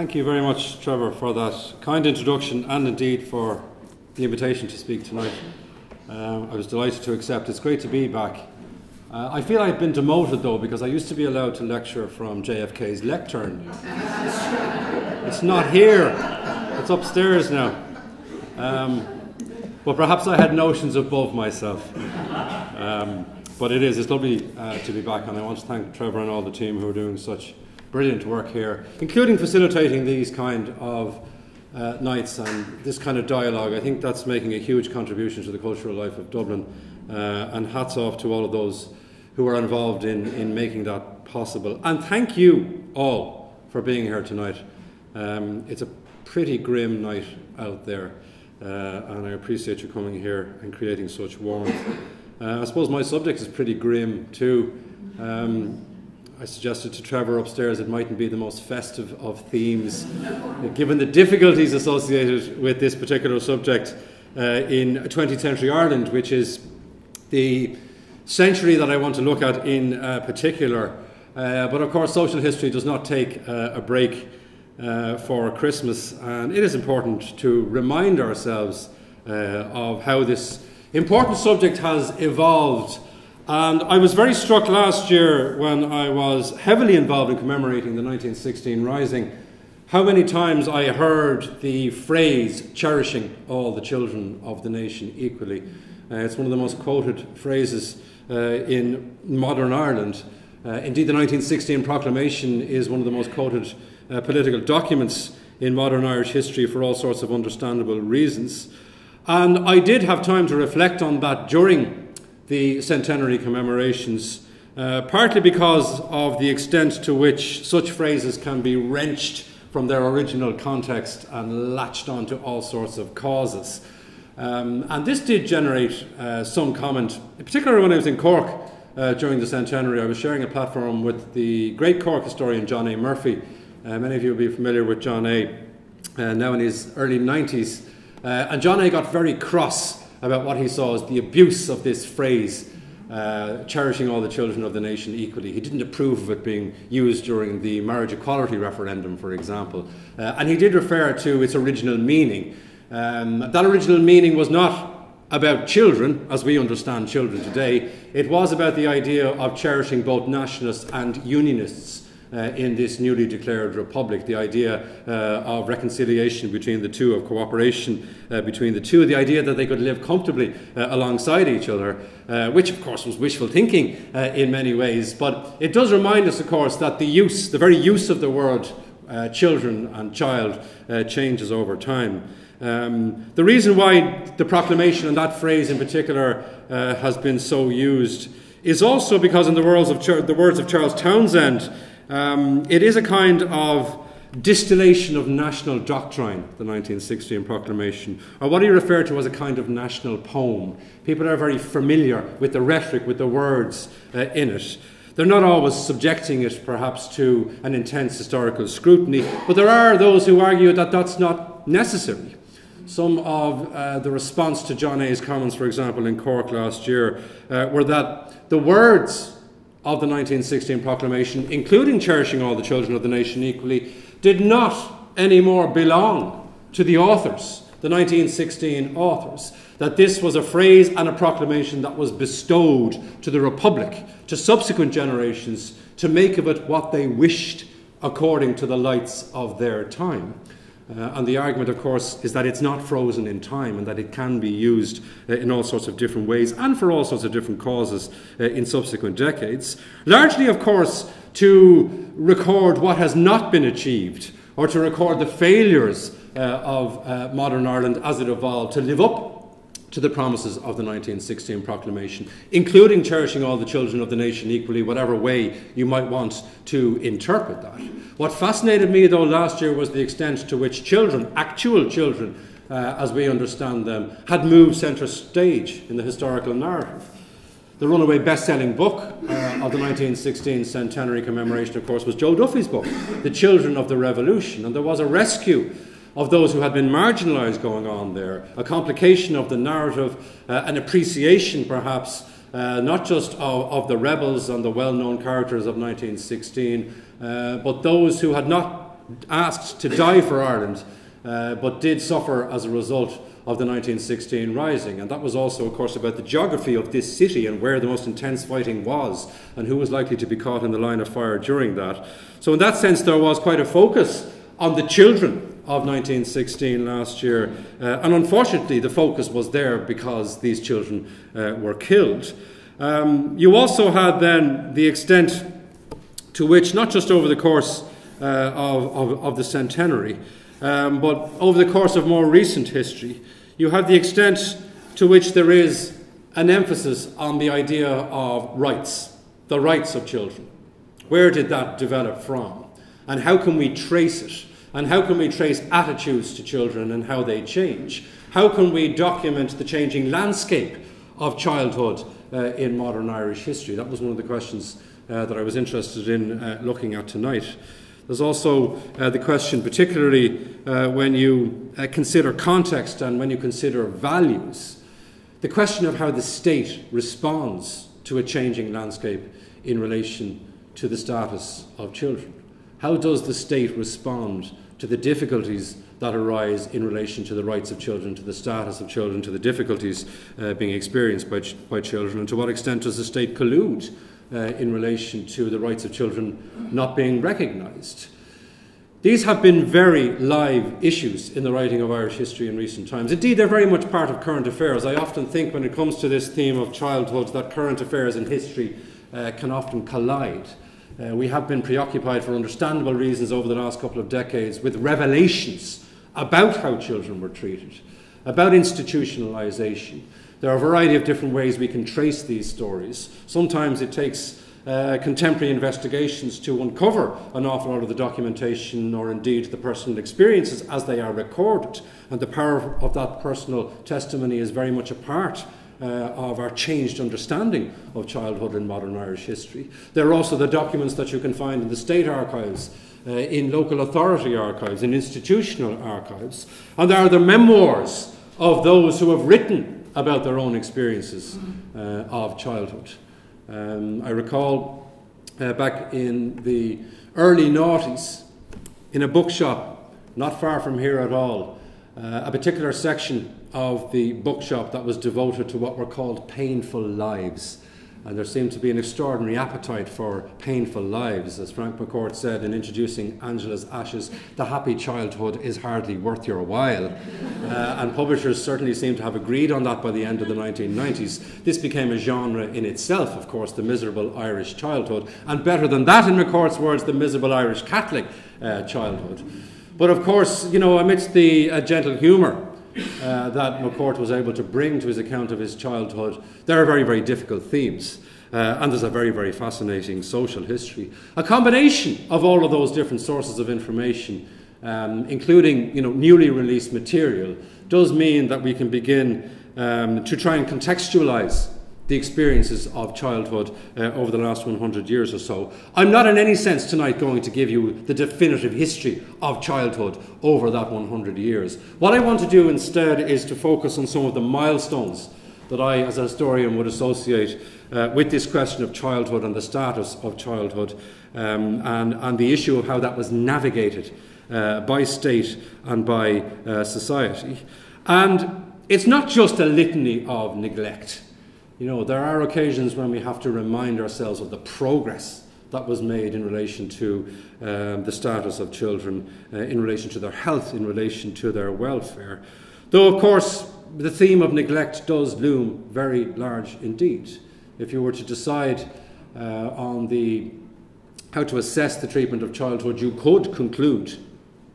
Thank you very much, Trevor, for that kind introduction and indeed for the invitation to speak tonight. I was delighted to accept. It's great to be back. I feel I've been demoted though, because I used to be allowed to lecture from JFK's lectern. It's not here, it's upstairs now. But perhaps I had notions of both myself. But it's lovely to be back, and I want to thank Trevor and all the team who are doing such brilliant work here, including facilitating these kind of nights and this kind of dialogue. I think that's making a huge contribution to the cultural life of Dublin, and hats off to all of those who are involved in making that possible. And thank you all for being here tonight. It's a pretty grim night out there, and I appreciate you coming here and creating such warmth. I suppose my subject is pretty grim too. I suggested to Trevor upstairs it mightn't be the most festive of themes, given the difficulties associated with this particular subject in 20th century Ireland, which is the century that I want to look at in particular. But of course, social history does not take a break for Christmas, and it is important to remind ourselves of how this important subject has evolved. And I was very struck last year when I was heavily involved in commemorating the 1916 Rising, how many times I heard the phrase, cherishing all the children of the nation equally. It's one of the most quoted phrases in modern Ireland. Indeed, the 1916 Proclamation is one of the most quoted political documents in modern Irish history for all sorts of understandable reasons. And I did have time to reflect on that during the centenary commemorations, partly because of the extent to which such phrases can be wrenched from their original context and latched onto all sorts of causes. And this did generate some comment, particularly when I was in Cork during the centenary. I was sharing a platform with the great Cork historian John A. Murphy. Many of you will be familiar with John A. Now in his early 90s. And John A. got very cross about what he saw as the abuse of this phrase, cherishing all the children of the nation equally. He didn't approve of it being used during the marriage equality referendum, for example. And he did refer to its original meaning. That original meaning was not about children, as we understand children today. It was about the idea of cherishing both nationalists and unionists in this newly declared republic, the idea of reconciliation between the two, of cooperation between the two, the idea that they could live comfortably alongside each other, which of course was wishful thinking in many ways. But it does remind us, of course, that the very use of the word children and child changes over time. The reason why the proclamation and that phrase in particular has been so used is also because, in the words of Charles Townshend, it is a kind of distillation of national doctrine, the 1916 Proclamation, or what he referred to as a kind of national poem. People are very familiar with the rhetoric, with the words in it. They're not always subjecting it, perhaps, to an intense historical scrutiny, but there are those who argue that that's not necessary. Some of the response to John A.'s comments, for example, in Cork last year, were that the words of the 1916 Proclamation, including cherishing all the children of the nation equally, did not anymore belong to the authors, the 1916 authors, that this was a phrase and a proclamation that was bestowed to the Republic, to subsequent generations, to make of it what they wished according to the lights of their time. And the argument, of course, is that it's not frozen in time and that it can be used in all sorts of different ways and for all sorts of different causes in subsequent decades. Largely, of course, to record what has not been achieved or to record the failures of modern Ireland as it evolved to live up to the promises of the 1916 Proclamation, including cherishing all the children of the nation equally, whatever way you might want to interpret that. What fascinated me, though, last year was the extent to which children, actual children, as we understand them, had moved centre stage in the historical narrative. The runaway best-selling book of the 1916 centenary commemoration, of course, was Joe Duffy's book, The Children of the Revolution, and there was a rescue of those who had been marginalised going on there, a complication of the narrative, an appreciation perhaps not just of the rebels and the well-known characters of 1916, but those who had not asked to die for Ireland, but did suffer as a result of the 1916 Rising. And that was also, of course, about the geography of this city and where the most intense fighting was and who was likely to be caught in the line of fire during that. So in that sense, there was quite a focus on the children of 1916 last year. And unfortunately, the focus was there because these children were killed. You also had then the extent to which, not just over the course of the centenary, but over the course of more recent history, you have the extent to which there is an emphasis on the idea of rights, the rights of children. Where did that develop from? And how can we trace it? And how can we trace attitudes to children and how they change? How can we document the changing landscape of childhood in modern Irish history? That was one of the questions that I was interested in looking at tonight. There's also the question, particularly when you consider context and when you consider values, the question of how the state responds to a changing landscape in relation to the status of children. How does the state respond to the difficulties that arise in relation to the rights of children, to the status of children, to the difficulties being experienced by children, and to what extent does the state collude in relation to the rights of children not being recognised? These have been very live issues in the writing of Irish history in recent times. Indeed, they're very much part of current affairs. I often think when it comes to this theme of childhood that current affairs and history can often collide. We have been preoccupied for understandable reasons over the last couple of decades with revelations about how children were treated, about institutionalisation. There are a variety of different ways we can trace these stories. Sometimes it takes contemporary investigations to uncover an awful lot of the documentation or indeed the personal experiences as they are recorded. And the power of that personal testimony is very much a part of our changed understanding of childhood in modern Irish history. There are also the documents that you can find in the state archives, in local authority archives, in institutional archives. And there are the memoirs of those who have written about their own experiences of childhood. I recall back in the early noughties, in a bookshop not far from here at all, a particular section of the bookshop that was devoted to what were called painful lives. And there seemed to be an extraordinary appetite for painful lives. As Frank McCourt said in introducing Angela's Ashes, the happy childhood is hardly worth your while. And publishers certainly seem to have agreed on that by the end of the 1990s. This became a genre in itself, of course, the miserable Irish childhood. And better than that, in McCourt's words, the miserable Irish Catholic childhood. But of course, you know, amidst the gentle humour that McCourt was able to bring to his account of his childhood, there are very, very difficult themes. And there's a very, very fascinating social history. A combination of all of those different sources of information, including newly released material, does mean that we can begin to try and contextualise the experiences of childhood over the last 100 years or so. I'm not in any sense tonight going to give you the definitive history of childhood over that 100 years. What I want to do instead is to focus on some of the milestones that I, as a historian, would associate with this question of childhood and the status of childhood, and the issue of how that was navigated by state and by society. And it's not just a litany of neglect. There are occasions when we have to remind ourselves of the progress that was made in relation to the status of children, in relation to their health, in relation to their welfare. Though, of course, the theme of neglect does loom very large indeed. If you were to decide on how to assess the treatment of childhood, you could conclude,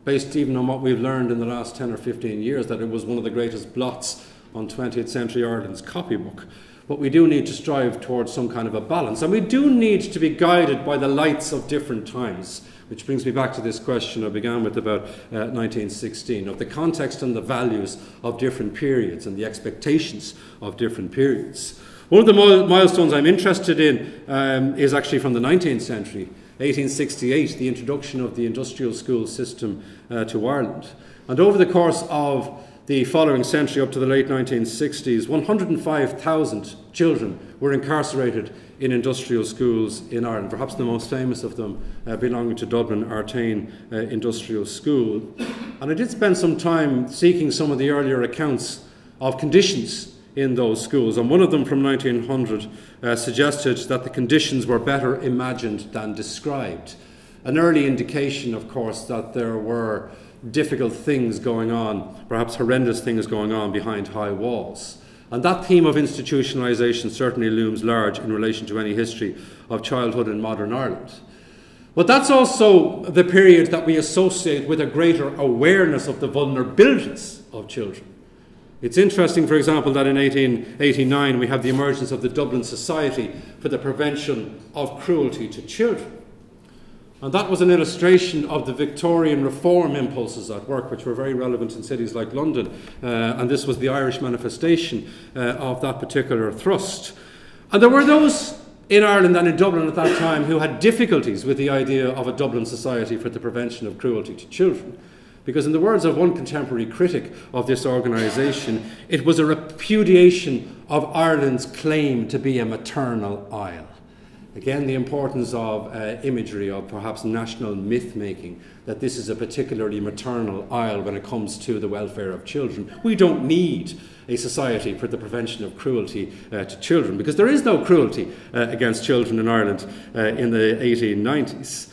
based even on what we've learned in the last 10 or 15 years, that it was one of the greatest blots on 20th century Ireland's copybook. But we do need to strive towards some kind of a balance. And we do need to be guided by the lights of different times, which brings me back to this question I began with about 1916, of the context and the values of different periods and the expectations of different periods. One of the milestones I'm interested in is actually from the 19th century, 1868, the introduction of the industrial school system to Ireland. And over the course of the following century up to the late 1960s, 105,000 children were incarcerated in industrial schools in Ireland, perhaps the most famous of them belonging to Dublin, Artane Industrial School. And I did spend some time seeking some of the earlier accounts of conditions in those schools, and one of them from 1900 suggested that the conditions were better imagined than described. An early indication, of course, that there were difficult things going on, perhaps horrendous things going on behind high walls. And that theme of institutionalisation certainly looms large in relation to any history of childhood in modern Ireland. But that's also the period that we associate with a greater awareness of the vulnerabilities of children. It's interesting, for example, that in 1889 we have the emergence of the Dublin Society for the Prevention of Cruelty to Children. And that was an illustration of the Victorian reform impulses at work, which were very relevant in cities like London. And this was the Irish manifestation of that particular thrust. And there were those in Ireland and in Dublin at that time who had difficulties with the idea of a Dublin Society for the Prevention of Cruelty to Children. Because in the words of one contemporary critic of this organisation, it was a repudiation of Ireland's claim to be a maternal isle. Again, the importance of imagery, of perhaps national myth-making, that this is a particularly maternal isle when it comes to the welfare of children. We don't need a society for the prevention of cruelty to children, because there is no cruelty against children in Ireland in the 1890s.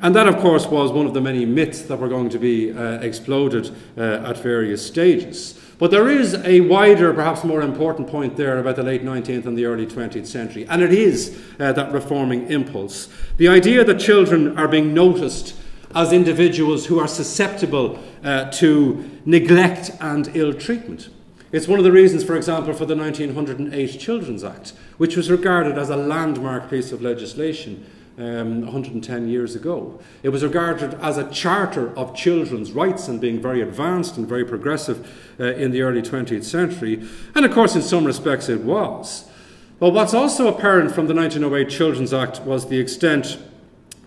And that, of course, was one of the many myths that were going to be exploded at various stages. But there is a wider, perhaps more important point there about the late 19th and the early 20th century, and it is that reforming impulse. The idea that children are being noticed as individuals who are susceptible to neglect and ill treatment. It's one of the reasons, for example, for the 1908 Children's Act, which was regarded as a landmark piece of legislation 110 years ago. It was regarded as a charter of children's rights and being very advanced and very progressive in the early 20th century. And of course, in some respects, it was. But what's also apparent from the 1908 Children's Act was the extent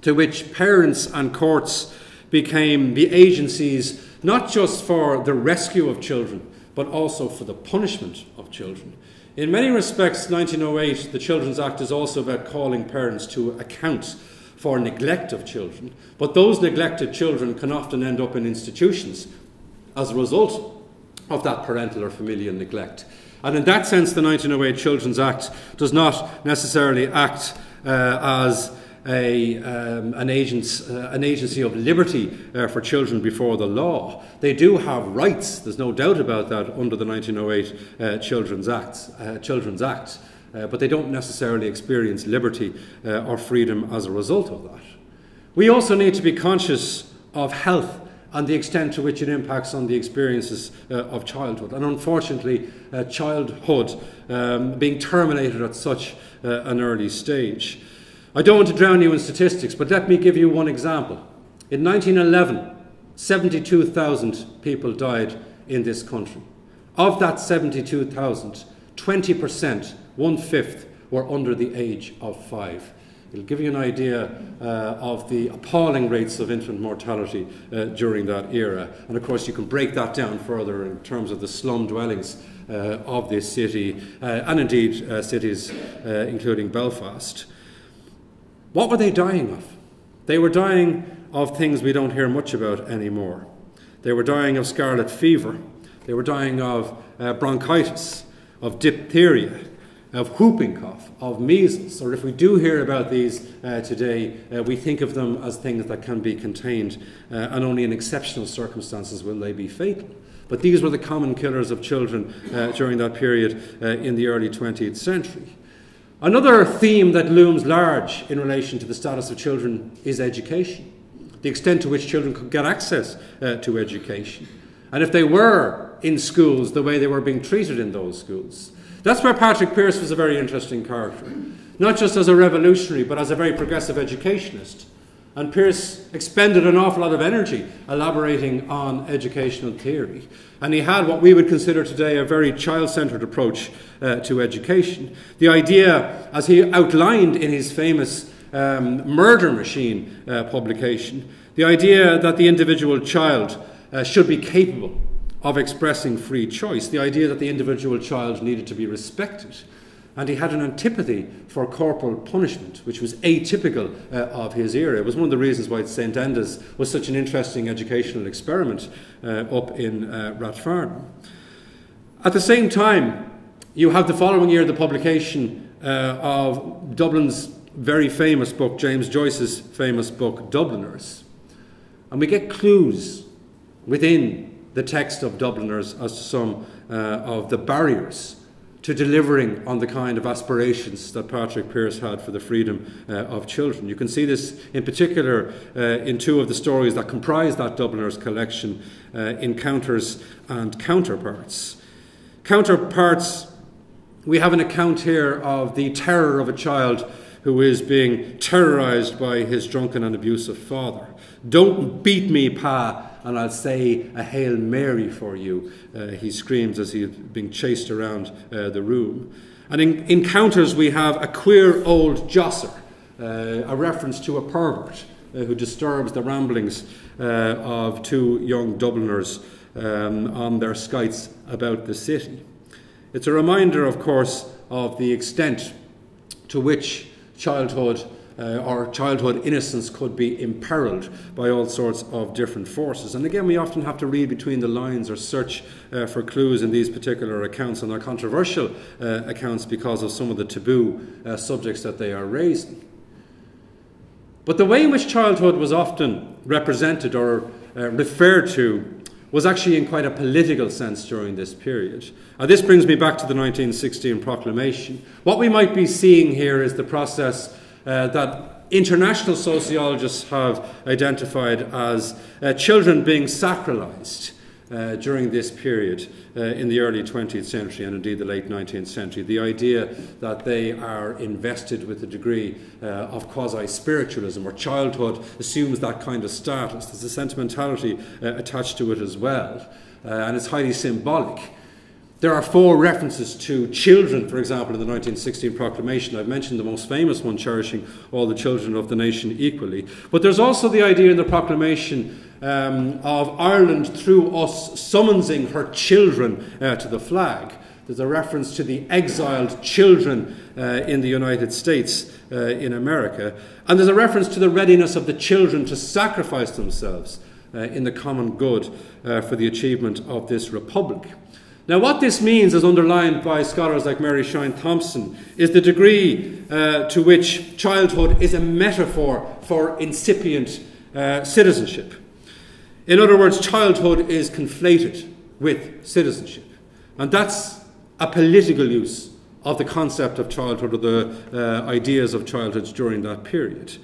to which parents and courts became the agencies not just for the rescue of children, but also for the punishment of children. In many respects, 1908, the Children's Act is also about calling parents to account for neglect of children, but those neglected children can often end up in institutions as a result of that parental or familial neglect. And in that sense, the 1908 Children's Act does not necessarily act as an agency of liberty for children before the law. They do have rights, there's no doubt about that, under the 1908 Children's Act, but they don't necessarily experience liberty or freedom as a result of that. We also need to be conscious of health and the extent to which it impacts on the experiences of childhood. And unfortunately, childhood being terminated at such an early stage. I don't want to drown you in statistics, but let me give you one example. In 1911, 72,000 people died in this country. Of that 72,000, 20%, 1/5, were under the age of 5. It'll give you an idea of the appalling rates of infant mortality during that era. And of course, you can break that down further in terms of the slum dwellings of this city, and indeed cities including Belfast. What were they dying of? They were dying of things we don't hear much about anymore. They were dying of scarlet fever. They were dying of bronchitis, of diphtheria, of whooping cough, of measles. Or if we do hear about these today, we think of them as things that can be contained, and only in exceptional circumstances will they be fatal. But these were the common killers of children during that period in the early 20th century. Another theme that looms large in relation to the status of children is education, the extent to which children could get access to education, and if they were in schools, the way they were being treated in those schools. That's where Patrick Pearse was a very interesting character, not just as a revolutionary, but as a very progressive educationist. And Pearse expended an awful lot of energy elaborating on educational theory. And he had what we would consider today a very child-centred approach to education. The idea, as he outlined in his famous Murder Machine publication, the idea that the individual child should be capable of expressing free choice, the idea that the individual child needed to be respected. And he had an antipathy for corporal punishment, which was atypical of his era. It was one of the reasons why St Enda's was such an interesting educational experiment up in Rathfarnham. At the same time, you have the following year the publication of Dublin's very famous book, James Joyce's famous book, Dubliners. And we get clues within the text of Dubliners as to some of the barriers to delivering on the kind of aspirations that Patrick Pearse had for the freedom of children. You can see this in particular in two of the stories that comprise that Dubliners collection, Encounters and Counterparts. Counterparts, we have an account here of the terror of a child who is being terrorised by his drunken and abusive father. "Don't beat me, Pa, and I'll say a Hail Mary for you," he screams as he's being chased around the room. And in Encounters we have a queer old josser, a reference to a pervert who disturbs the ramblings of two young Dubliners on their skites about the city. It's a reminder, of course, of the extent to which childhood or childhood innocence could be imperiled by all sorts of different forces. And again, we often have to read between the lines or search for clues in these particular accounts, and they're controversial accounts because of some of the taboo subjects that they are raising. But the way in which childhood was often represented or referred to was actually in quite a political sense during this period. This brings me back to the 1916 Proclamation. What we might be seeing here is the process that international sociologists have identified as children being sacralised during this period in the early 20th century and indeed the late 19th century. The idea that they are invested with a degree of quasi-spiritualism, or childhood assumes that kind of status. There's a sentimentality attached to it as well, and it's highly symbolic. There are 4 references to children, for example, in the 1916 Proclamation. I've mentioned the most famous one, cherishing all the children of the nation equally. But there's also the idea in the Proclamation of Ireland, through us, summonsing her children to the flag. There's a reference to the exiled children in the United States, in America. And there's a reference to the readiness of the children to sacrifice themselves in the common good for the achievement of this republic. Now, what this means, as underlined by scholars like Mary Shine Thompson, is the degree to which childhood is a metaphor for incipient citizenship. In other words, childhood is conflated with citizenship. And that's a political use of the concept of childhood, or the ideas of childhood during that period.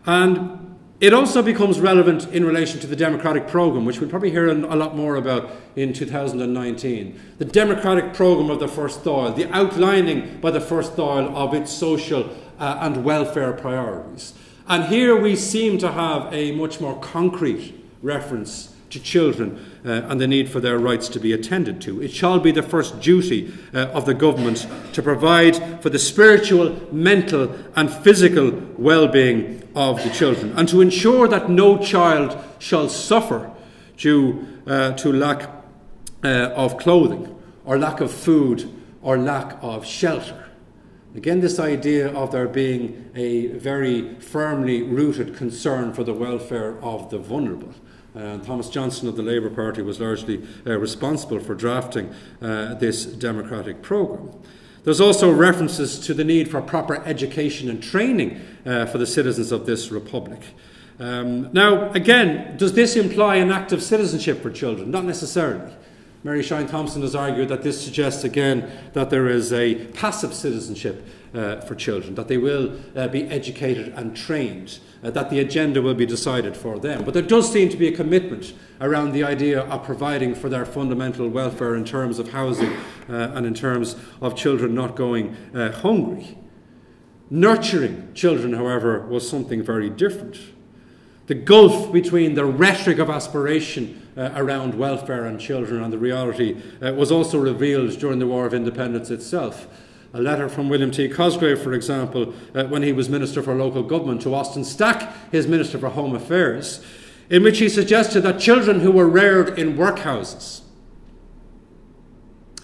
And it also becomes relevant in relation to the democratic programme, which we'll probably hear a lot more about in 2019. The democratic programme of the First Dáil, the outlining by the First Dáil of its social and welfare priorities. And here we seem to have a much more concrete reference to children and the need for their rights to be attended to. It shall be the first duty of the government to provide for the spiritual, mental and physical well-being of the children, and to ensure that no child shall suffer due to lack of clothing, or lack of food, or lack of shelter. Again, this idea of there being a very firmly rooted concern for the welfare of the vulnerable. Thomas Johnson of the Labour Party was largely responsible for drafting this democratic programme. There's also references to the need for proper education and training for the citizens of this republic. Now, again, does this imply an active citizenship for children? Not necessarily. Mary Shine Thompson has argued that this suggests again that there is a passive citizenship for children, that they will be educated and trained, that the agenda will be decided for them. But there does seem to be a commitment around the idea of providing for their fundamental welfare in terms of housing and in terms of children not going hungry. Nurturing children, however, was something very different. The gulf between the rhetoric of aspiration around welfare and children and the reality was also revealed during the War of Independence itself. A letter from William T. Cosgrave, for example, when he was Minister for Local Government, to Austin Stack, his Minister for Home Affairs, in which he suggested that children who were reared in workhouses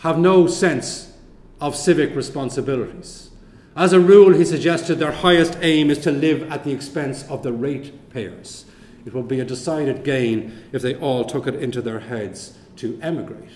have no sense of civic responsibilities. As a rule, he suggested their highest aim is to live at the expense of the ratepayers. It would be a decided gain if they all took it into their heads to emigrate.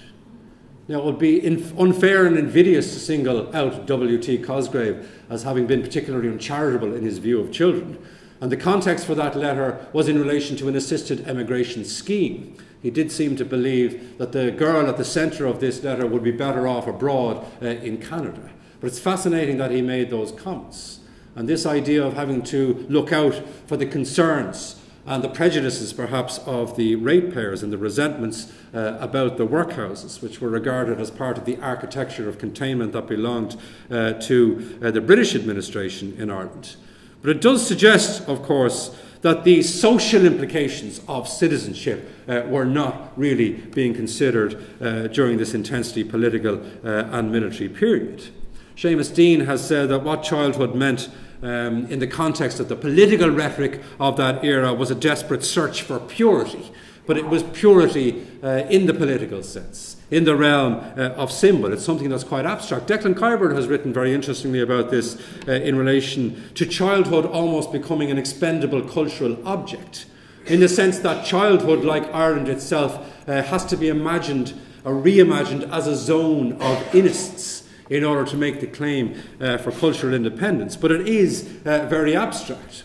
Now, it would be unfair and invidious to single out W.T. Cosgrave as having been particularly uncharitable in his view of children. And the context for that letter was in relation to an assisted emigration scheme. He did seem to believe that the girl at the centre of this letter would be better off abroad in Canada. But it's fascinating that he made those comments. And this idea of having to look out for the concerns and the prejudices, perhaps, of the ratepayers and the resentments about the workhouses, which were regarded as part of the architecture of containment that belonged to the British administration in Ireland. But it does suggest, of course, that the social implications of citizenship were not really being considered during this intensely political and military period. Seamus Dean has said that what childhood meant in the context of the political rhetoric of that era was a desperate search for purity, but it was purity in the political sense, in the realm of symbol. It's something that's quite abstract. Declan Kyberd has written very interestingly about this in relation to childhood almost becoming an expendable cultural object, in the sense that childhood, like Ireland itself, has to be imagined or reimagined as a zone of innocence in order to make the claim for cultural independence. But it is very abstract.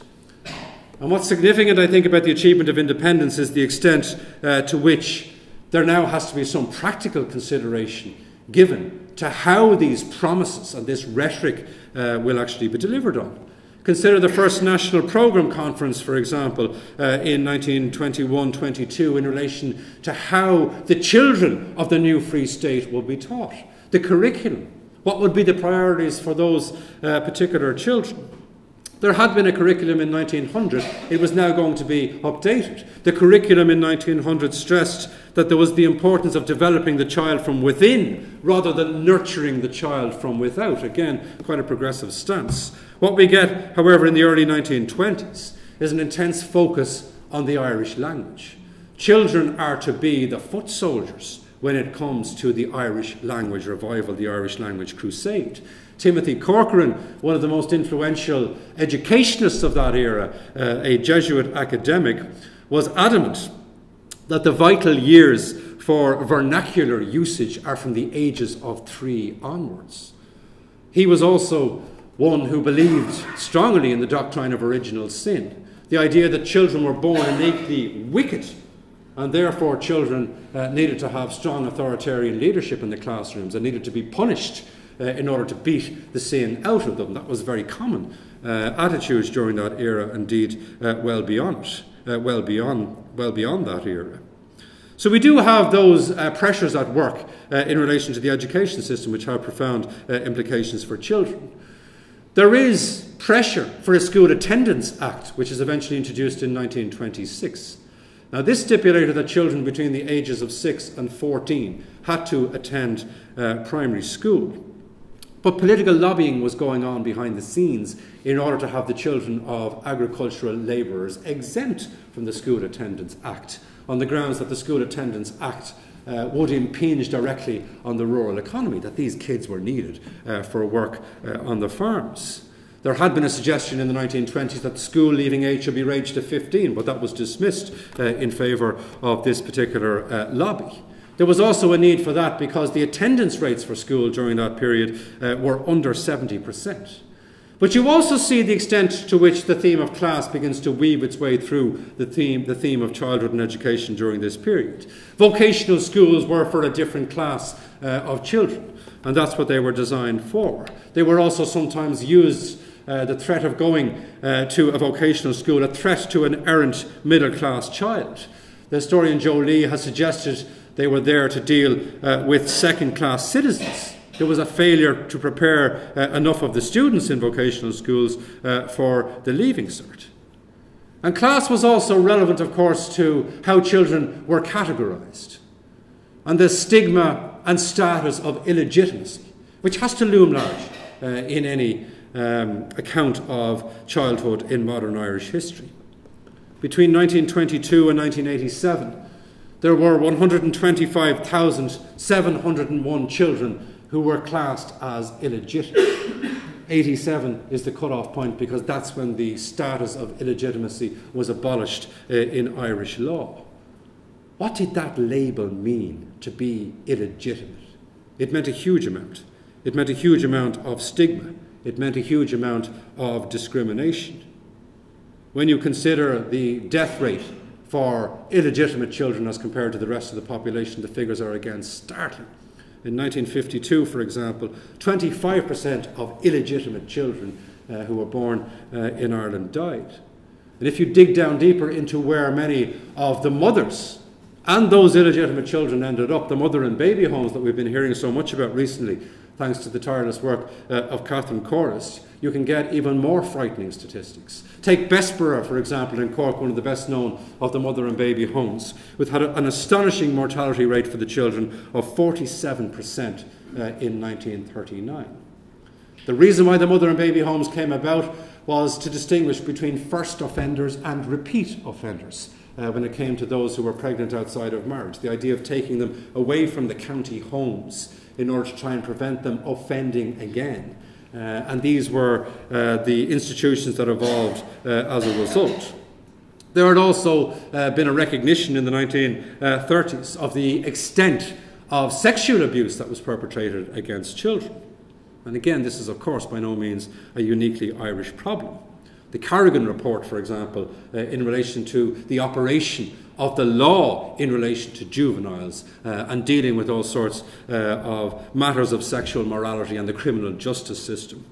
And what's significant, I think, about the achievement of independence is the extent to which there now has to be some practical consideration given to how these promises and this rhetoric will actually be delivered on. Consider the first National Programme Conference, for example, in 1921-22 in relation to how the children of the new Free State will be taught, the curriculum. What would be the priorities for those particular children? There had been a curriculum in 1900. It was now going to be updated. The curriculum in 1900 stressed that there was the importance of developing the child from within rather than nurturing the child from without. Again, quite a progressive stance. What we get, however, in the early 1920s is an intense focus on the Irish language. Children are to be the foot soldiers when it comes to the Irish language revival, the Irish language crusade. Timothy Corcoran, one of the most influential educationists of that era, a Jesuit academic, was adamant that the vital years for vernacular usage are from the ages of 3 onwards. He was also one who believed strongly in the doctrine of original sin, the idea that children were born innately wicked, and therefore children needed to have strong authoritarian leadership in the classrooms and needed to be punished in order to beat the sin out of them. That was very common attitudes during that era, indeed well beyond that era. So we do have those pressures at work in relation to the education system, which have profound implications for children. There is pressure for a School Attendance Act, which is eventually introduced in 1926. Now, this stipulated that children between the ages of 6 and 14 had to attend primary school. But political lobbying was going on behind the scenes in order to have the children of agricultural labourers exempt from the School Attendance Act, on the grounds that the School Attendance Act would impinge directly on the rural economy, that these kids were needed for work on the farms. There had been a suggestion in the 1920s that the school leaving age should be raised to 15, but that was dismissed in favour of this particular lobby. There was also a need for that because the attendance rates for school during that period were under 70%. But you also see the extent to which the theme of class begins to weave its way through the theme of childhood and education during this period. Vocational schools were for a different class of children, and that's what they were designed for. They were also sometimes used, the threat of going to a vocational school, a threat to an errant middle-class child. The historian Joe Lee has suggested they were there to deal with second-class citizens. There was a failure to prepare enough of the students in vocational schools for the leaving cert. And class was also relevant, of course, to how children were categorised and the stigma and status of illegitimacy, which has to loom large in any account of childhood in modern Irish history. Between 1922 and 1987, there were 125,701 children who were classed as illegitimate. 87 is the cut-off point because that's when the status of illegitimacy was abolished in Irish law. What did that label mean, to be illegitimate? It meant a huge amount. It meant a huge amount of stigma. It meant a huge amount of discrimination. When you consider the death rate for illegitimate children as compared to the rest of the population, the figures are again startling. In 1952, for example, 25% of illegitimate children who were born in Ireland died. And if you dig down deeper into where many of the mothers and those illegitimate children ended up, the mother and baby homes that we've been hearing so much about recently, thanks to the tireless work of Catherine Corris, you can get even more frightening statistics. Take Bessborough, for example, in Cork, one of the best known of the mother and baby homes, which had an astonishing mortality rate for the children of 47% in 1939. The reason why the mother and baby homes came about was to distinguish between first offenders and repeat offenders when it came to those who were pregnant outside of marriage. The idea of taking them away from the county homes in order to try and prevent them offending again. And these were the institutions that evolved as a result. There had also been a recognition in the 1930s of the extent of sexual abuse that was perpetrated against children. And again, this is of course by no means a uniquely Irish problem. The Kerrigan Report, for example, in relation to the operation of the law in relation to juveniles and dealing with all sorts of matters of sexual morality and the criminal justice system.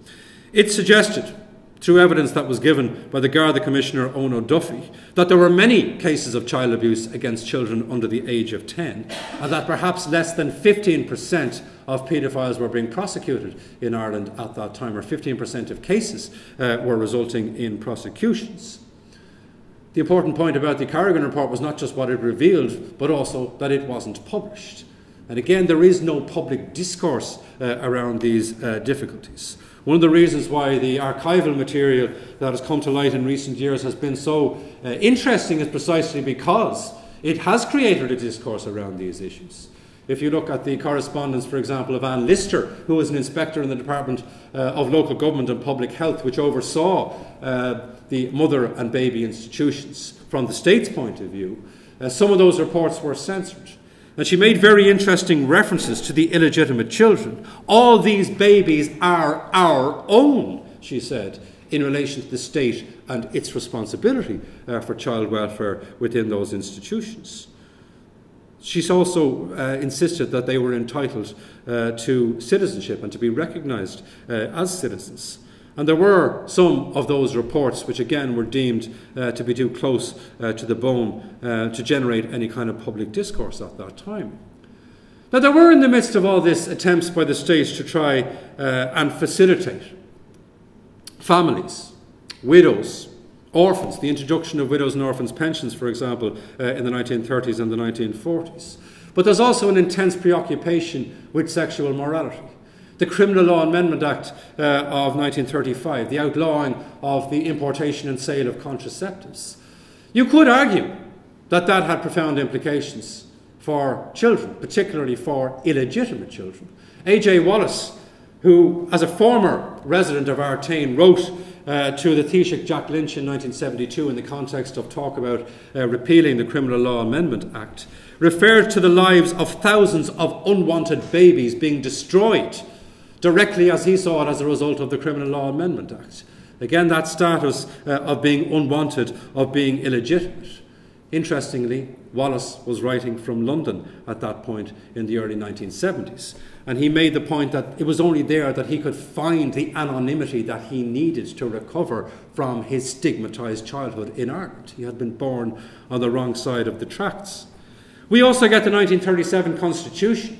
It suggested, through evidence that was given by the Garda Commissioner Owen O'Duffy, that there were many cases of child abuse against children under the age of 10, and that perhaps less than 15% of paedophiles were being prosecuted in Ireland at that time, or 15% of cases were resulting in prosecutions. The important point about the Kerrigan Report was not just what it revealed, but also that it wasn't published. And again, there is no public discourse around these difficulties. One of the reasons why the archival material that has come to light in recent years has been so interesting is precisely because it has created a discourse around these issues. If you look at the correspondence, for example, of Anne Lister, who was an inspector in the Department of Local Government and Public Health, which oversaw the mother and baby institutions from the state's point of view, some of those reports were censored. And she made very interesting references to the illegitimate children. All these babies are our own, she said, in relation to the state and its responsibility for child welfare within those institutions. She's also insisted that they were entitled to citizenship and to be recognised as citizens. And there were some of those reports which again were deemed to be too close to the bone to generate any kind of public discourse at that time. Now there were in the midst of all this attempts by the state to try and facilitate families, widows, orphans, the introduction of widows and orphans pensions, for example, in the 1930s and the 1940s. But there's also an intense preoccupation with sexual morality. The Criminal Law Amendment Act of 1935, the outlawing of the importation and sale of contraceptives. You could argue that that had profound implications for children, particularly for illegitimate children. A.J. Wallace, who, as a former resident of Artane, wrote to the Taoiseach Jack Lynch in 1972 in the context of talk about repealing the Criminal Law Amendment Act, referred to the lives of thousands of unwanted babies being destroyed directly as he saw it as a result of the Criminal Law Amendment Act. Again, that status of being unwanted, of being illegitimate. Interestingly, Wallace was writing from London at that point in the early 1970s. And he made the point that it was only there that he could find the anonymity that he needed to recover from his stigmatised childhood in Ireland. He had been born on the wrong side of the tracks. We also get the 1937 Constitution,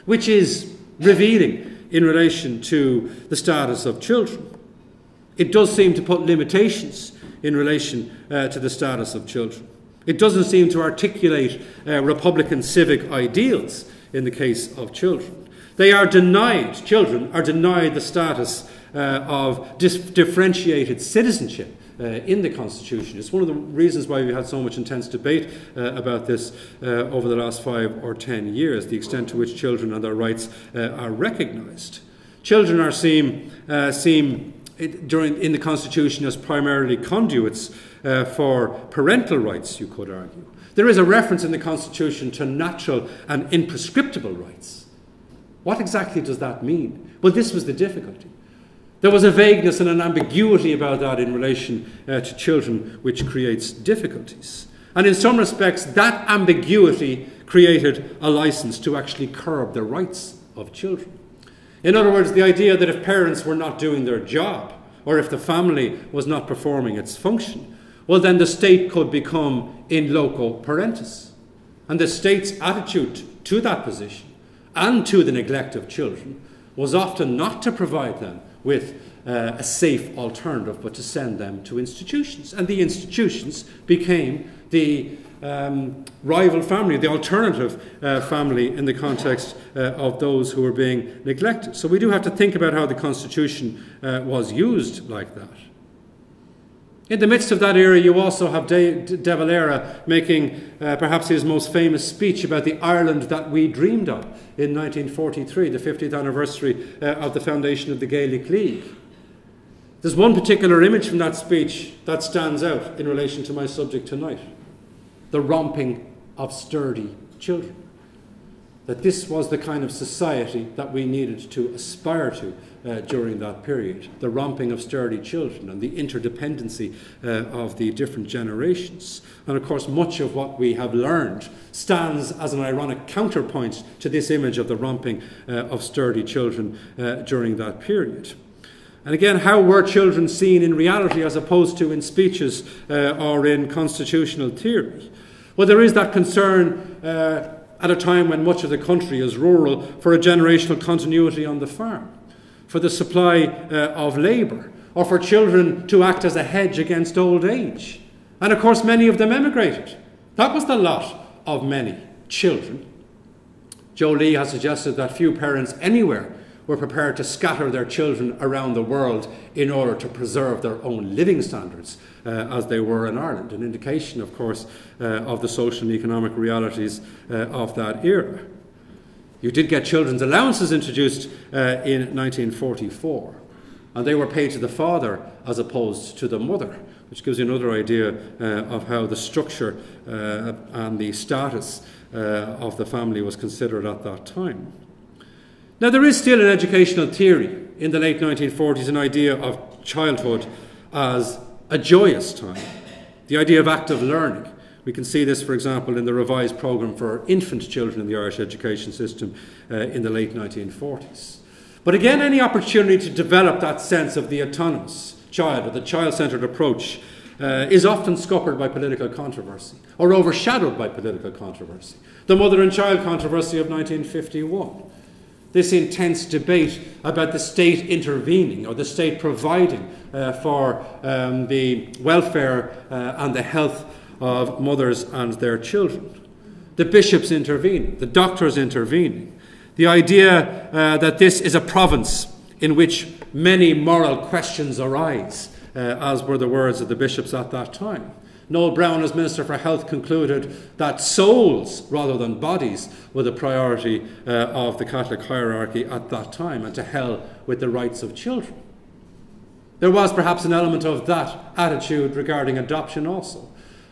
which is revealing in relation to the status of children. It does seem to put limitations in relation to the status of children. It doesn't seem to articulate Republican civic ideals in the case of children. Children are denied the status of differentiated citizenship in the Constitution. It's one of the reasons why we've had so much intense debate about this over the last 5 or 10 years, the extent to which children and their rights are recognised. Children are seen in the Constitution as primarily conduits for parental rights, you could argue. There is a reference in the Constitution to natural and imprescriptible rights. What exactly does that mean? Well, this was the difficulty. There was a vagueness and an ambiguity about that in relation to children, which creates difficulties. And in some respects, that ambiguity created a license to actually curb the rights of children. In other words, the idea that if parents were not doing their job, or if the family was not performing its function, well, then the state could become in loco parentis. And the state's attitude to that position and to the neglect of children was often not to provide them with a safe alternative, but to send them to institutions. And the institutions became the rival family, the alternative family in the context of those who were being neglected. So we do have to think about how the Constitution was used like that. In the midst of that era, you also have De Valera making perhaps his most famous speech about the Ireland that we dreamed of in 1943, the 50th anniversary of the foundation of the Gaelic League. There's one particular image from that speech that stands out in relation to my subject tonight: the romping of sturdy children. That this was the kind of society that we needed to aspire to during that period. The romping of sturdy children and the interdependency of the different generations. And of course, much of what we have learned stands as an ironic counterpoint to this image of the romping of sturdy children during that period. And again, how were children seen in reality as opposed to in speeches or in constitutional theory? Well, there is that concern at a time when much of the country is rural for a generational continuity on the farm, for the supply of labour, or for children to act as a hedge against old age. And of course, many of them emigrated. That was the lot of many children. Joe Lee has suggested that few parents anywhere were prepared to scatter their children around the world in order to preserve their own living standards as they were in Ireland, an indication, of course, of the social and economic realities of that era. You did get children's allowances introduced in 1944, and they were paid to the father as opposed to the mother, which gives you another idea of how the structure and the status of the family was considered at that time. Now, there is still an educational theory in the late 1940s, an idea of childhood as a joyous time, the idea of active learning. We can see this, for example, in the revised programme for infant children in the Irish education system in the late 1940s. But again, any opportunity to develop that sense of the autonomous child or the child-centred approach is often scuppered by political controversy or overshadowed by political controversy. The mother and child controversy of 1951. This intense debate about the state intervening or the state providing for the welfare and the health of mothers and their children. The bishops intervening, the doctors intervening. The idea that this is a province in which many moral questions arise, as were the words of the bishops at that time. Noel Browne, as Minister for Health, concluded that souls rather than bodies were the priority of the Catholic hierarchy at that time, and to hell with the rights of children. There was perhaps an element of that attitude regarding adoption also.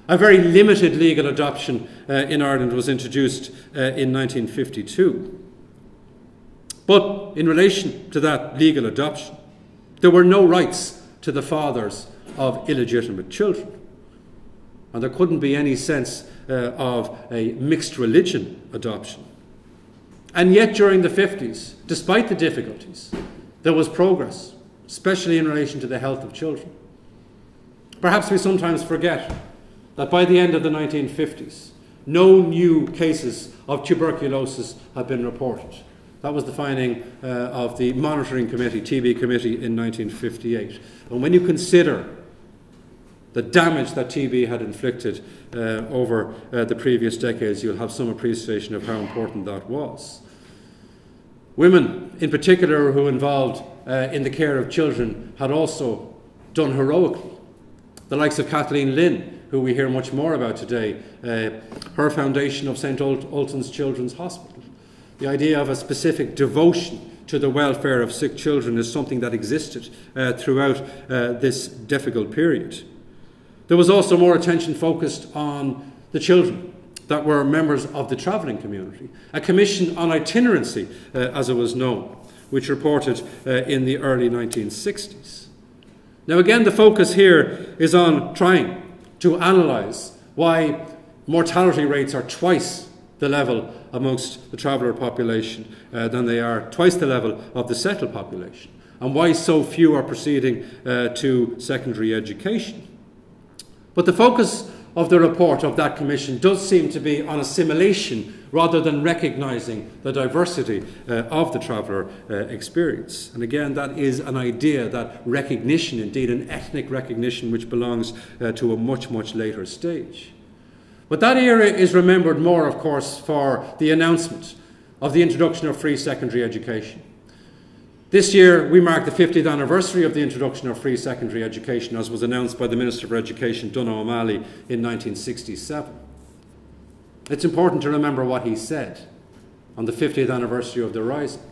A very limited legal adoption in Ireland was introduced in 1952. But in relation to that legal adoption, there were no rights to the fathers of illegitimate children. And there couldn't be any sense of a mixed religion adoption. And yet during the 50s, despite the difficulties, there was progress, especially in relation to the health of children. Perhaps we sometimes forget that by the end of the 1950s, no new cases of tuberculosis had been reported. That was the finding of the Monitoring Committee, TB Committee, in 1958. And when you consider the damage that TB had inflicted over the previous decades, you'll have some appreciation of how important that was. Women, in particular, who were involved in the care of children had also done heroically. The likes of Kathleen Lynn, who we hear much more about today, her foundation of St. Ultan's Children's Hospital. The idea of a specific devotion to the welfare of sick children is something that existed throughout this difficult period. There was also more attention focused on the children that were members of the travelling community. A commission on itinerancy, as it was known, which reported in the early 1960s. Now again, the focus here is on trying to analyse why mortality rates are twice the level amongst the traveller population than they are twice the level of the settled population, and why so few are proceeding to secondary education. But the focus of the report of that commission does seem to be on assimilation rather than recognising the diversity of the traveller experience. And again, that is an idea, that recognition, indeed an ethnic recognition, which belongs to a much, much later stage. But that era is remembered more, of course, for the announcement of the introduction of free secondary education. This year, we mark the 50th anniversary of the introduction of free secondary education, as was announced by the Minister for Education, Donogh O'Malley, in 1967. It's important to remember what he said on the 50th anniversary of the Rising.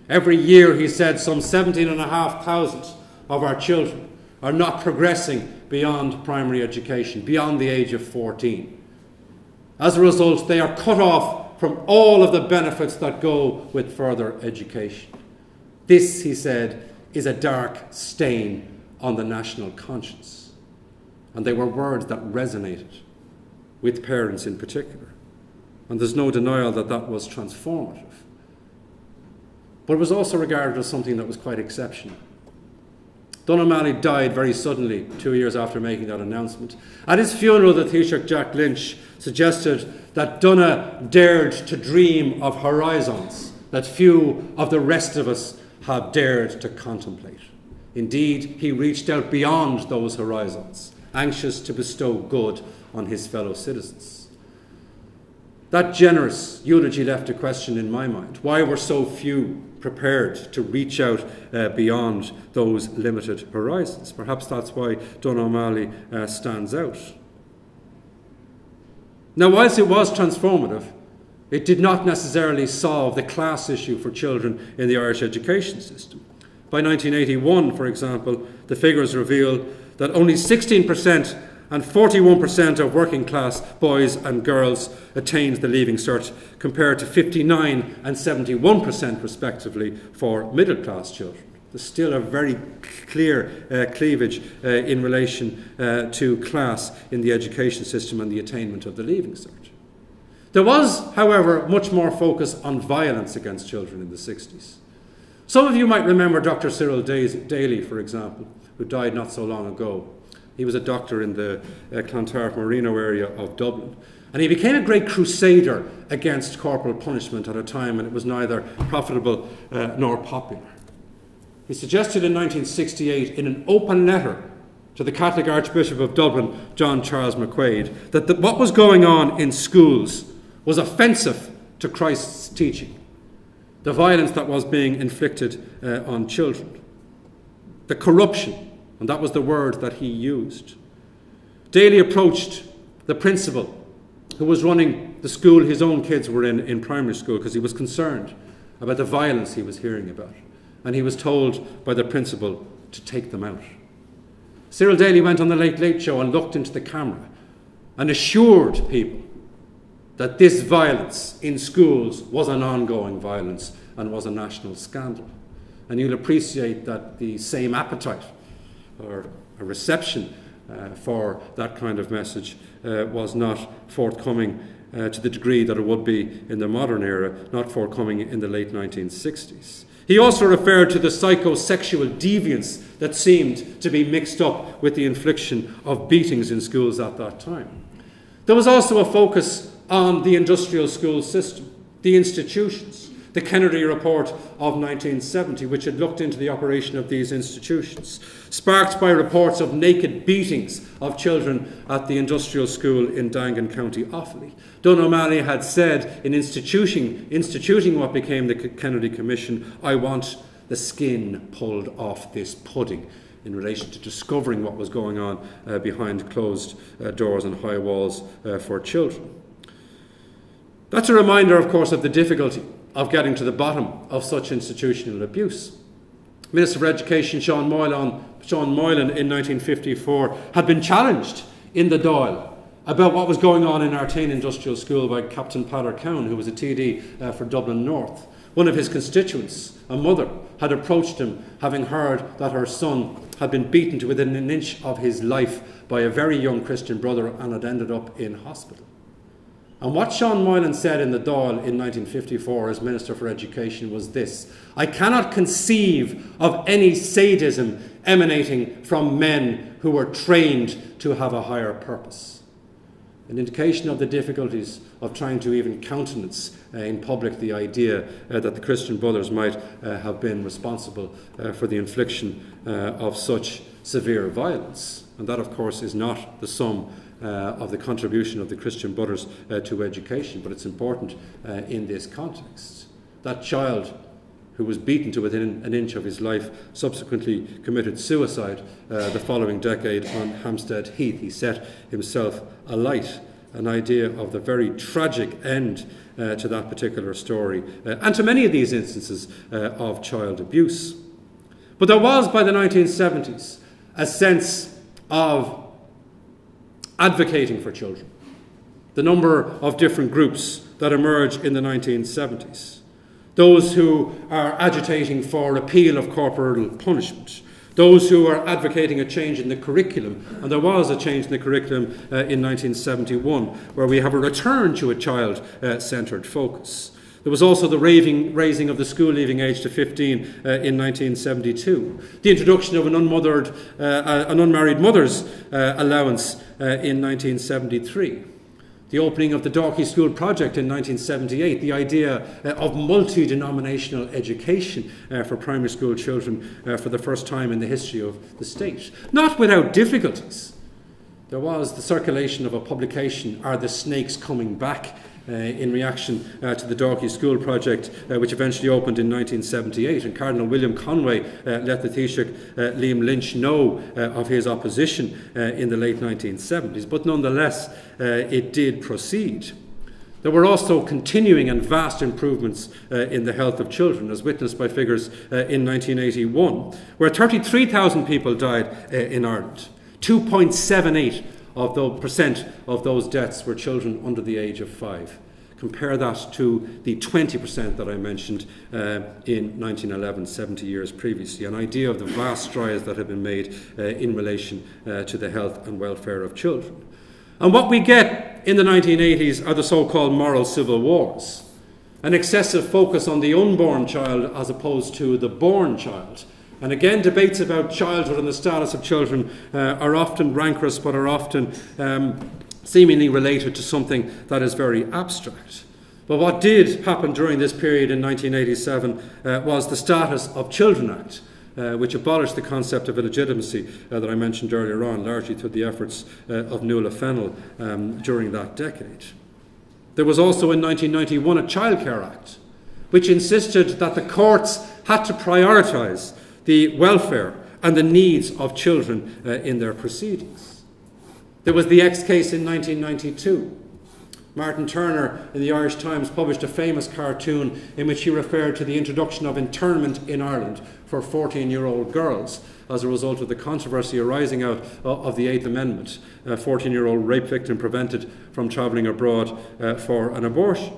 Every year, he said, some 17,500 of our children are not progressing beyond primary education, beyond the age of 14. As a result, they are cut off from all of the benefits that go with further education. This, he said, is a dark stain on the national conscience. And they were words that resonated with parents in particular. And there's no denial that that was transformative. But it was also regarded as something that was quite exceptional. Donogh O'Malley died very suddenly 2 years after making that announcement. At his funeral, the Taoiseach Jack Lynch suggested that Donogh dared to dream of horizons that few of the rest of us have dared to contemplate. Indeed, he reached out beyond those horizons, anxious to bestow good on his fellow citizens. That generous eulogy left a question in my mind. Why were so few prepared to reach out beyond those limited horizons? Perhaps that's why Donogh O'Malley stands out. Now, whilst it was transformative, it did not necessarily solve the class issue for children in the Irish education system. By 1981, for example, the figures reveal that only 16% and 41% of working class boys and girls attained the Leaving Cert, compared to 59% and 71% respectively for middle class children. There's still a very clear cleavage in relation to class in the education system and the attainment of the Leaving Cert. There was, however, much more focus on violence against children in the 60s. Some of you might remember Dr. Cyril Daly, for example, who died not so long ago. He was a doctor in the Clontarf Marino area of Dublin. And he became a great crusader against corporal punishment at a time when it was neither profitable nor popular. He suggested in 1968 in an open letter to the Catholic Archbishop of Dublin, John Charles McQuaid, that what was going on in schools was offensive to Christ's teaching. The violence that was being inflicted on children. The corruption, and that was the word that he used. Daly approached the principal who was running the school his own kids were in primary school, because he was concerned about the violence he was hearing about. And he was told by the principal to take them out. Cyril Daly went on the Late Late Show and looked into the camera and assured people that this violence in schools was an ongoing violence and was a national scandal. And you'll appreciate that the same appetite or a reception for that kind of message was not forthcoming to the degree that it would be in the modern era, not forthcoming in the late 1960s. He also referred to the psychosexual deviance that seemed to be mixed up with the infliction of beatings in schools at that time. There was also a focus on the industrial school system, the institutions, the Kennedy Report of 1970, which had looked into the operation of these institutions, sparked by reports of naked beatings of children at the industrial school in Dangan, County Offaly. Donogh O'Malley had said in instituting what became the Kennedy Commission, I want the skin pulled off this pudding in relation to discovering what was going on behind closed doors and high walls for children. That's a reminder, of course, of the difficulty of getting to the bottom of such institutional abuse. Minister for Education Shaun Moylan in 1954 had been challenged in the Dáil about what was going on in Artane Industrial School by Captain Peadar Cowan, who was a TD for Dublin North. One of his constituents, a mother, had approached him, having heard that her son had been beaten to within an inch of his life by a very young Christian brother and had ended up in hospital. And what Shaun Moylan said in the Dáil in 1954 as Minister for Education was this: "I cannot conceive of any sadism emanating from men who were trained to have a higher purpose." An indication of the difficulties of trying to even countenance in public the idea that the Christian brothers might have been responsible for the infliction of such severe violence. And that, of course, is not the sum of the contribution of the Christian brothers to education, but it's important in this context. That child who was beaten to within an inch of his life subsequently committed suicide the following decade on Hampstead Heath. He set himself alight, an idea of the very tragic end to that particular story and to many of these instances of child abuse. But there was, by the 1970s, a sense of advocating for children. The number of different groups that emerged in the 1970s. Those who are agitating for repeal of corporal punishment. Those who are advocating a change in the curriculum. And there was a change in the curriculum in 1971, where we have a return to a child-centred focus. There was also the raising of the school leaving age to 15 in 1972. The introduction of an unmarried mother's allowance in 1973. The opening of the Dalkey School project in 1978. The idea of multi-denominational education for primary school children for the first time in the history of the state. Not without difficulties. There was the circulation of a publication, Are the Snakes Coming Back? In reaction to the Dalkey School project, which eventually opened in 1978. And Cardinal William Conway let the Taoiseach Liam Lynch know of his opposition in the late 1970s. But nonetheless, it did proceed. There were also continuing and vast improvements in the health of children, as witnessed by figures in 1981, where 33,000 people died in Ireland. 2.78% of those deaths were children under the age of 5. Compare that to the 20% that I mentioned in 1911, 70 years previously. An idea of the vast strides that have been made in relation to the health and welfare of children. And what we get in the 1980s are the so-called moral civil wars. An excessive focus on the unborn child as opposed to the born child. And again, debates about childhood and the status of children are often rancorous, but are often seemingly related to something that is very abstract. But what did happen during this period in 1987 was the Status of Children Act, which abolished the concept of illegitimacy that I mentioned earlier on, largely through the efforts of Nuala Fennell during that decade. There was also in 1991 a Childcare Act, which insisted that the courts had to prioritise the welfare and the needs of children in their proceedings. There was the X case in 1992. Martin Turner in the Irish Times published a famous cartoon in which he referred to the introduction of internment in Ireland for 14-year-old girls as a result of the controversy arising out of the 8th Amendment, a 14-year-old rape victim prevented from travelling abroad for an abortion.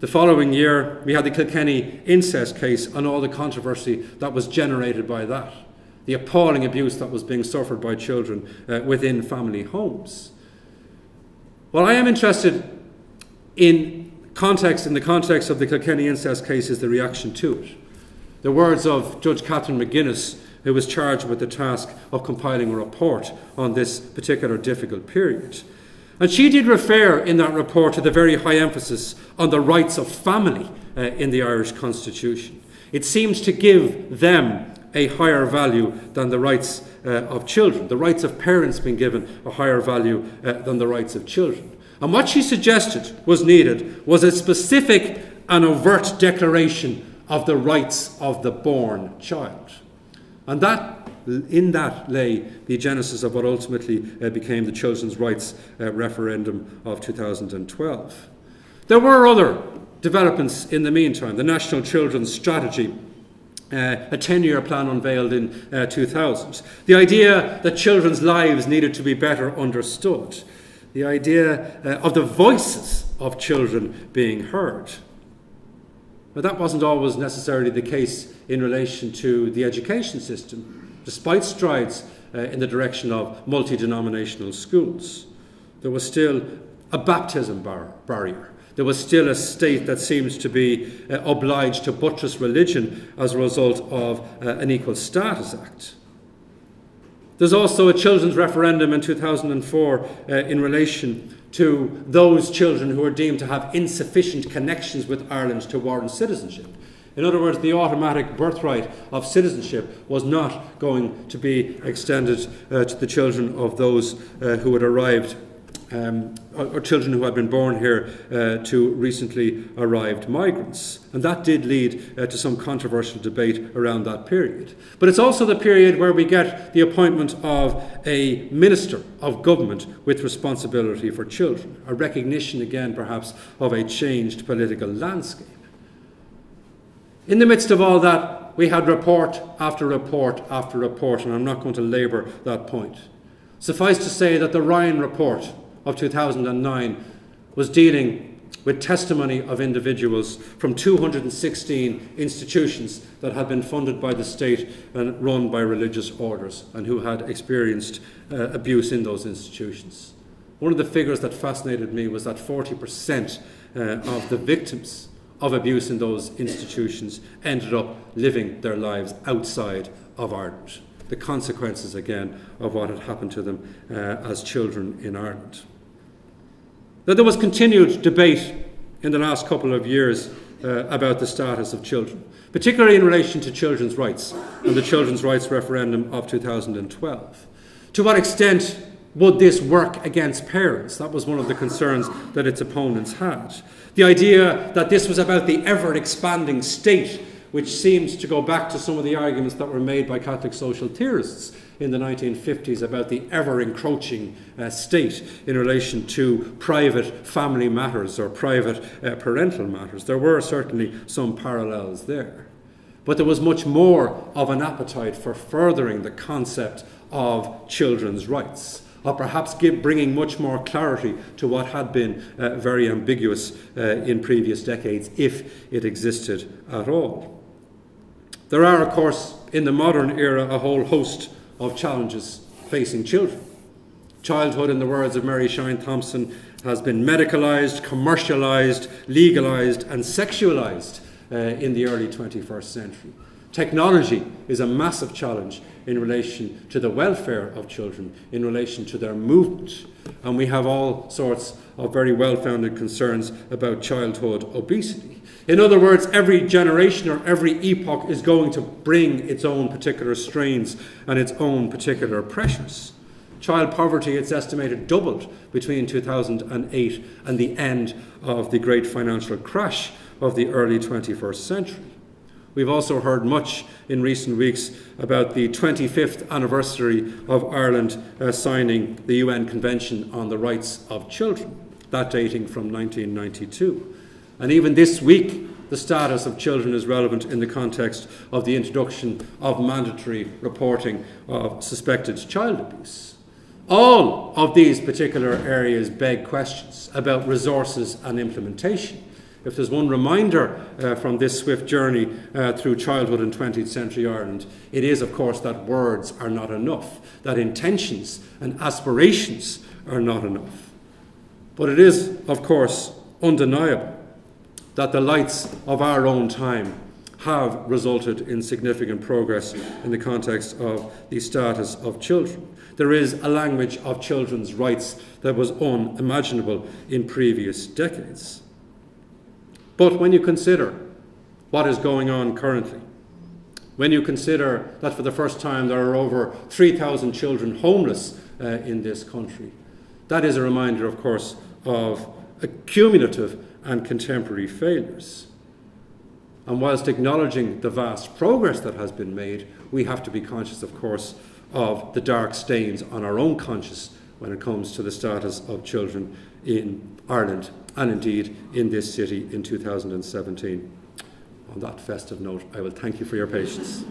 The following year, we had the Kilkenny incest case and all the controversy that was generated by that, the appalling abuse that was being suffered by children within family homes. What I am interested in the context of the Kilkenny incest case is the reaction to it. The words of Judge Catherine McGuinness, who was charged with the task of compiling a report on this particular difficult period. And she did refer in that report to the very high emphasis on the rights of family in the Irish Constitution. It seems to give them a higher value than the rights of children, the rights of parents being given a higher value than the rights of children. And what she suggested was needed was a specific and overt declaration of the rights of the born child. And in that lay the genesis of what ultimately became the Children's Rights referendum of 2012. There were other developments in the meantime. The National Children's Strategy, a 10-year plan unveiled in 2000. The idea that children's lives needed to be better understood. The idea of the voices of children being heard. But that wasn't always necessarily the case in relation to the education system, despite strides in the direction of multi-denominational schools. There was still a baptism barrier. There was still a state that seems to be obliged to buttress religion as a result of an Equal Status Act. There's also a children's referendum in 2004 in relation to those children who are deemed to have insufficient connections with Ireland to warrant citizenship. In other words, the automatic birthright of citizenship was not going to be extended to the children of those who had arrived, or children who had been born here to recently arrived migrants. And that did lead to some controversial debate around that period. But it's also the period where we get the appointment of a minister of government with responsibility for children, a recognition again perhaps of a changed political landscape. In the midst of all that, we had report after report after report, and I'm not going to labour that point. Suffice to say that the Ryan Report of 2009 was dealing with testimony of individuals from 216 institutions that had been funded by the state and run by religious orders and who had experienced abuse in those institutions. One of the figures that fascinated me was that 40% of the victims of abuse in those institutions ended up living their lives outside of Ireland. The consequences, again, of what had happened to them as children in Ireland. Now, there was continued debate in the last couple of years about the status of children, particularly in relation to children's rights and the Children's Rights referendum of 2012. To what extent would this work against parents? That was one of the concerns that its opponents had. The idea that this was about the ever-expanding state, which seems to go back to some of the arguments that were made by Catholic social theorists in the 1950s about the ever-encroaching state in relation to private family matters or private parental matters. There were certainly some parallels there. But there was much more of an appetite for furthering the concept of children's rights, or perhaps bringing much more clarity to what had been very ambiguous in previous decades, if it existed at all. There are, of course, in the modern era, a whole host of challenges facing children. Childhood, in the words of Mary Shine Thompson, has been medicalised, commercialised, legalised and sexualised in the early 21st century. Technology is a massive challenge in relation to the welfare of children, in relation to their movement. And we have all sorts of very well-founded concerns about childhood obesity. In other words, every generation or every epoch is going to bring its own particular strains and its own particular pressures. Child poverty, it's estimated, doubled between 2008 and the end of the great financial crash of the early 21st century. We've also heard much in recent weeks about the 25th anniversary of Ireland signing the UN Convention on the Rights of Children, that dating from 1992. And even this week, the status of children is relevant in the context of the introduction of mandatory reporting of suspected child abuse. All of these particular areas beg questions about resources and implementation. If there's one reminder from this swift journey through childhood in 20th century Ireland, it is, of course, that words are not enough, that intentions and aspirations are not enough. But it is, of course, undeniable that the lights of our own time have resulted in significant progress in the context of the status of children. There is a language of children's rights that was unimaginable in previous decades. But when you consider what is going on currently, when you consider that for the first time there are over 3,000 children homeless in this country, that is a reminder, of course, of cumulative and contemporary failures. And whilst acknowledging the vast progress that has been made, we have to be conscious, of course, of the dark stains on our own conscience when it comes to the status of children in Ireland and indeed in this city in 2017. On that festive note, I will thank you for your patience.